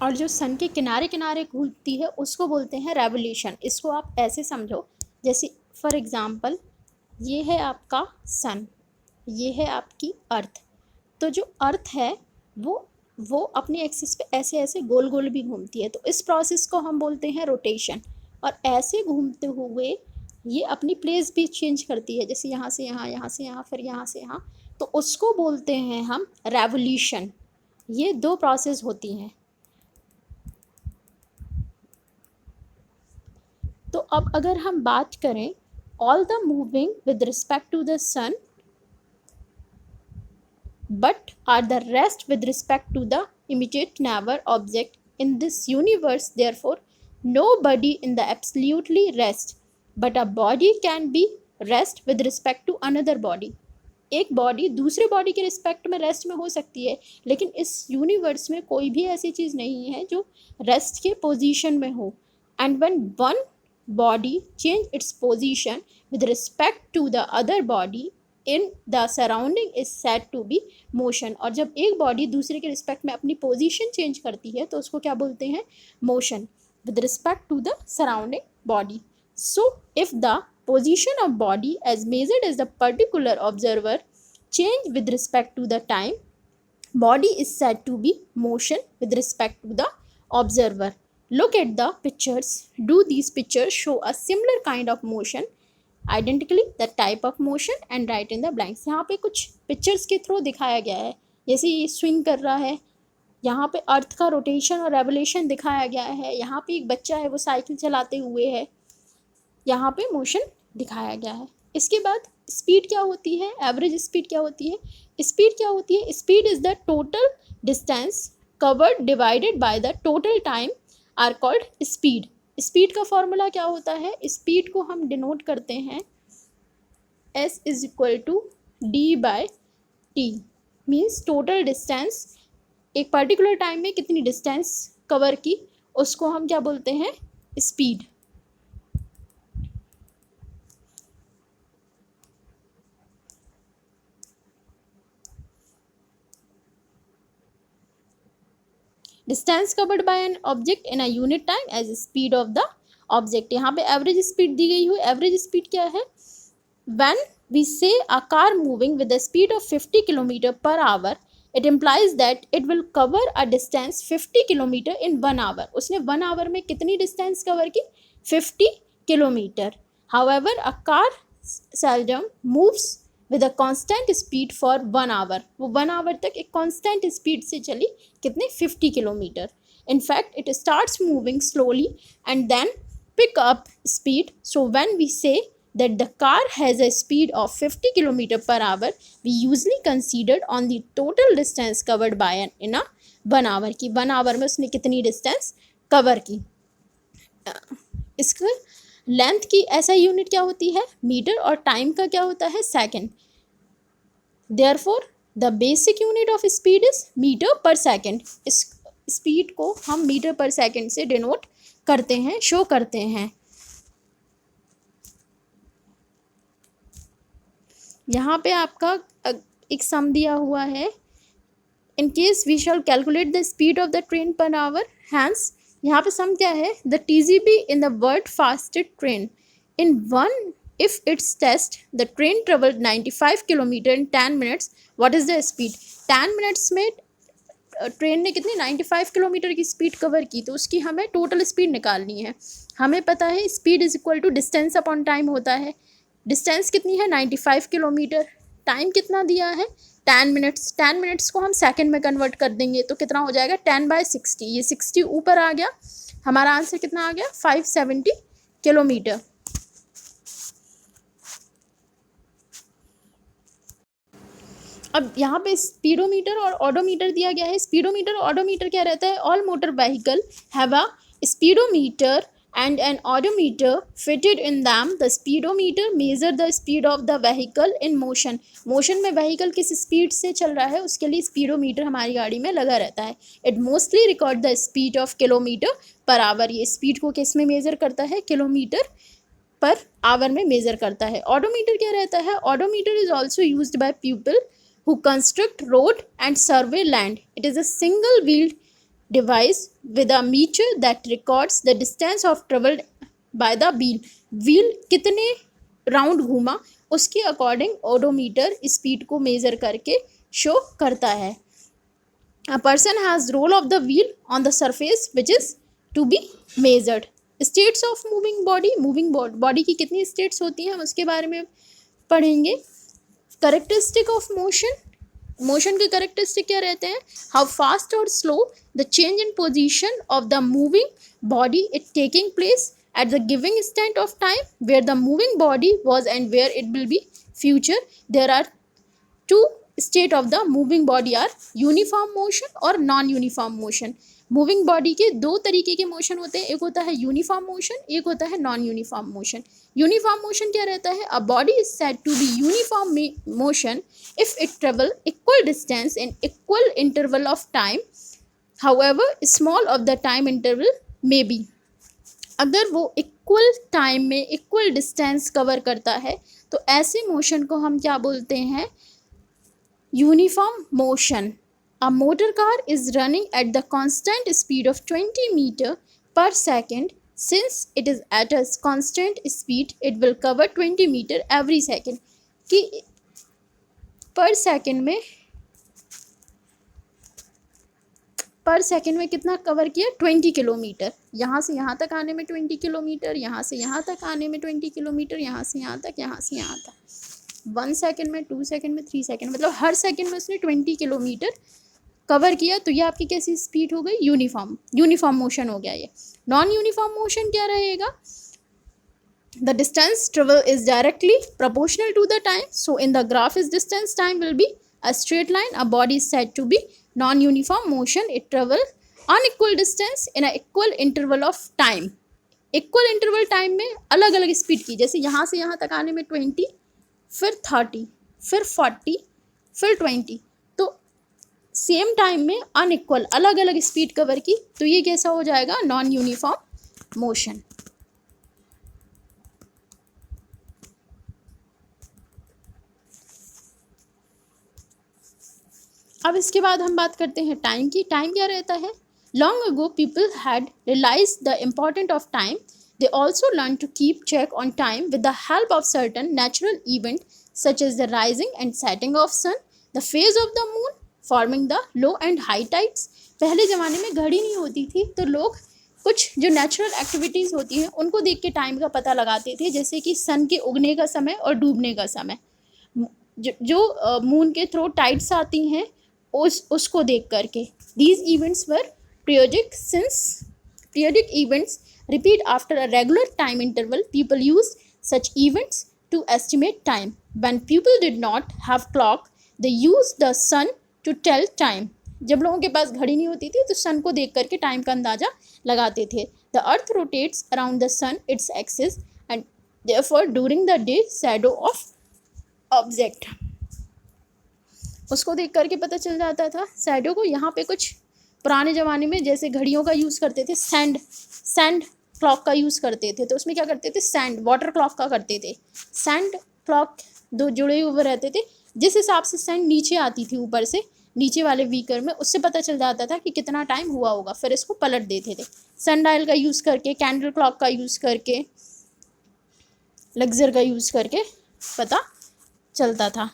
और जो सन के किनारे किनारे घूमती है उसको बोलते हैं रेवोल्यूशन। इसको आप ऐसे समझो, जैसे फॉर एग्ज़ाम्पल ये है आपका सन, ये है आपकी अर्थ। तो जो अर्थ है वो अपनी एक्सिस पे ऐसे ऐसे गोल गोल भी घूमती है, तो इस प्रोसेस को हम बोलते हैं रोटेशन। और ऐसे घूमते हुए ये अपनी प्लेस भी चेंज करती है, जैसे यहाँ से यहाँ, यहाँ से यहाँ, फिर यहाँ से यहाँ, तो उसको बोलते हैं हम रेवोल्यूशन। ये दो प्रोसेस होती हैं। तो अब अगर हम बात करें all the moving with respect to the sun but are the rest with respect to the immediate neighbor object in this universe. Therefore nobody in the absolutely rest, but a body can be rest with respect to another body. एक body दूसरे body के respect में rest में हो सकती है, लेकिन इस यूनिवर्स में कोई भी ऐसी चीज़ नहीं है जो रेस्ट के पोजीशन में हो। And when one body change its position with respect to the other body in the surrounding is said to be motion. और जब एक बॉडी दूसरे के रिस्पेक्ट में अपनी पोजीशन चेंज करती है तो उसको क्या बोलते हैं? Motion with respect to the surrounding body. So if the position of body as measured as the particular observer change with respect to the time, body is said to be motion with respect to the observer. Look at the pictures. Do these pictures show a similar kind of motion? Identically the type of motion and write in the blanks. यहाँ पे कुछ pictures के through दिखाया गया है, जैसे ये swing कर रहा है, यहाँ पे अर्थ का रोटेशन और रेवोल्यूशन दिखाया गया है, यहाँ पे एक बच्चा है वो साइकिल चलाते हुए है, यहाँ पे मोशन दिखाया गया है। इसके बाद स्पीड क्या होती है? एवरेज स्पीड क्या होती है? स्पीड क्या होती है? Speed is the total distance covered divided by the total time are called speed. Speed का फॉर्मूला क्या होता है? स्पीड को हम डिनोट करते हैं S is equal to D by T, means total distance, एक पर्टिकुलर टाइम में कितनी डिस्टेंस कवर की उसको हम क्या बोलते हैं? Speed. Distance covered by an object in a unit time as speed of the object. यहाँ पे एवरेज स्पीड दी गई हुई। एवरेज स्पीड क्या है? When we say a car moving with the speed of 50 kilometre per hour, it implies that it will cover a distance 50 kilometre in 1 hour. उसने 1 hour में कितनी distance cover की? 50 kilometre. However a car seldom moves with a constant speed for 1 hour. वो 1 our तक एक constant speed से चली, कितने? 50 kilometre. In fact it starts moving slowly and then pick up speed. So when we say that the car has a speed of 50 km per hour, we usually considered on the total distance covered by an in a 1 hour की 1 hour में उसने कितनी distance cover की। इसका length की ऐसा unit क्या होती है? मीटर। और टाइम का क्या होता है? Second. Therefore the basic unit of speed is metre per second. इस स्पीड को हम मीटर पर सेकेंड से डिनोट करते हैं, शो करते हैं। यहाँ पे आपका एक सम दिया हुआ है। In case we shall calculate the speed of the train per hour, hence यहाँ पे सम क्या है? The TGV in the world fastest train in one if it's test the train travelled 95 kilometre in 10 minutes, what is the speed? 10 minutes में train ने कितनी 95 kilometre की speed cover की, तो उसकी हमें टोटल स्पीड निकालनी है। हमें पता है speed is equal to distance upon time होता है। डिस्टेंस कितनी है? 95 किलोमीटर। टाइम कितना दिया है? 10 मिनट्स। 10 मिनट्स को हम सेकंड में कन्वर्ट कर देंगे तो कितना हो जाएगा? 10/60। ये 60 ऊपर आ गया, हमारा आंसर कितना आ गया? 570 किलोमीटर। अब यहाँ पे स्पीडोमीटर और ऑडोमीटर दिया गया है। स्पीडोमीटर और ऑडोमीटर क्या रहता है? All motor vehicle have a speedometer and an odometer fitted in them. The speedometer measure the speed of the vehicle in motion. Motion में व्हीकल किस स्पीड से चल रहा है उसके लिए स्पीडोमीटर हमारी गाड़ी में लगा रहता है। It mostly record the speed of kilometre per our. ये स्पीड को किस में मेजर करता है? किलोमीटर पर आवर में मेजर करता है। ऑडोमीटर क्या रहता है? Odometer is also used by people who construct road and survey land. It is a single wheeled device with a meter that records the distance of traveled by the wheel. Wheel कितने round घूमा उसके according odometer speed को major करके show करता है. A person has roll of the wheel on the surface which is to be measured. States of moving body. moving body की कितनी states होती हैं हम उसके बारे में पढ़ेंगे. Characteristic of motion. मोशन के करेक्टरिस्टिक क्या रहते हैं? हाउ फास्ट और slow the change in position of the moving body it taking place at the giving instant of time where the moving body was and where it will be future. There are two state of the moving body are uniform motion और non uniform motion. Moving body के दो तरीके के motion होते हैं, एक होता है यूनिफॉर्म मोशन, एक होता है non uniform motion. Uniform motion क्या रहता है? A body is said to be uniform motion if it travel equal distance in equal interval of time, however small of the time interval may be. अगर वो equal time में equal distance cover करता है तो ऐसे motion को हम क्या बोलते हैं? Uniform motion. A motor car is running at the constant speed of 20 meter per second. Since it is at a constant speed, it will cover 20 meter every second. कि पर सेकेंड में कितना कवर किया? 20 किलोमीटर. यहाँ से यहाँ तक आने में 20 किलोमीटर, यहाँ से यहाँ तक आने में 20 किलोमीटर, यहाँ से यहाँ तक, यहाँ से यहाँ तक. 1 सेकेंड में, 2 सेकेंड में, 3 सेकेंड, मतलब हर सेकेंड में उसने 20 किलोमीटर कवर किया. तो ये आपकी कैसी स्पीड हो गई? यूनिफॉर्म मोशन हो गया ये. नॉन यूनिफॉर्म मोशन क्या रहेगा? The distance travel is directly proportional to the time. So in the graph is distance, time will be a straight line. A body is said to be non-uniform motion. It travel unequal distance in an equal interval of time. Equal interval time में अलग अलग speed की, जैसे यहाँ से यहाँ तक आने में 20, फिर 30, फिर 40, फिर 20. तो सेम टाइम में अनइक्वल अलग अलग स्पीड कवर की, तो ये कैसा हो जाएगा? Non uniform motion. अब इसके बाद हम बात करते हैं टाइम की. टाइम क्या रहता है? Long ago people had realise the important of time. They also learn to keep check on time with the help of certain natural event such as the rising and setting of sun, the phase of the moon, forming the low and high tides. पहले ज़माने में घड़ी नहीं होती थी तो लोग कुछ जो नेचुरल एक्टिविटीज़ होती हैं उनको देख के टाइम का पता लगाते थे, जैसे कि सन के उगने का समय और डूबने का समय. जो मून के थ्रू टाइड्स आती हैं उसको देख करके. These events were periodic. Since periodic events repeat after a regular time interval, people used such events to estimate time. When people did not have clock, they used the sun to tell time. जब लोगों के पास घड़ी नहीं होती थी तो सन को देख करके टाइम का अंदाज़ा लगाते थे. The earth rotates around the sun its axis and therefore during the day shadow of object. उसको देख करके पता चल जाता था शैडो को. यहाँ पे कुछ पुराने ज़माने में जैसे घड़ियों का यूज़ करते थे, सैंड क्लॉक का यूज़ करते थे, तो उसमें क्या करते थे? सैंड वाटर क्लॉक का करते थे. सैंड क्लॉक दो जुड़े हुए रहते थे. जिस हिसाब से सैंड नीचे आती थी ऊपर से, नीचे वाले वीकर में, उससे पता चल जाता था कि कितना टाइम हुआ होगा. फिर इसको पलट देते थे. सनडायल का यूज़ करके, कैंडल क्लॉक का यूज़ करके, लग्जर का यूज़ करके पता चलता था.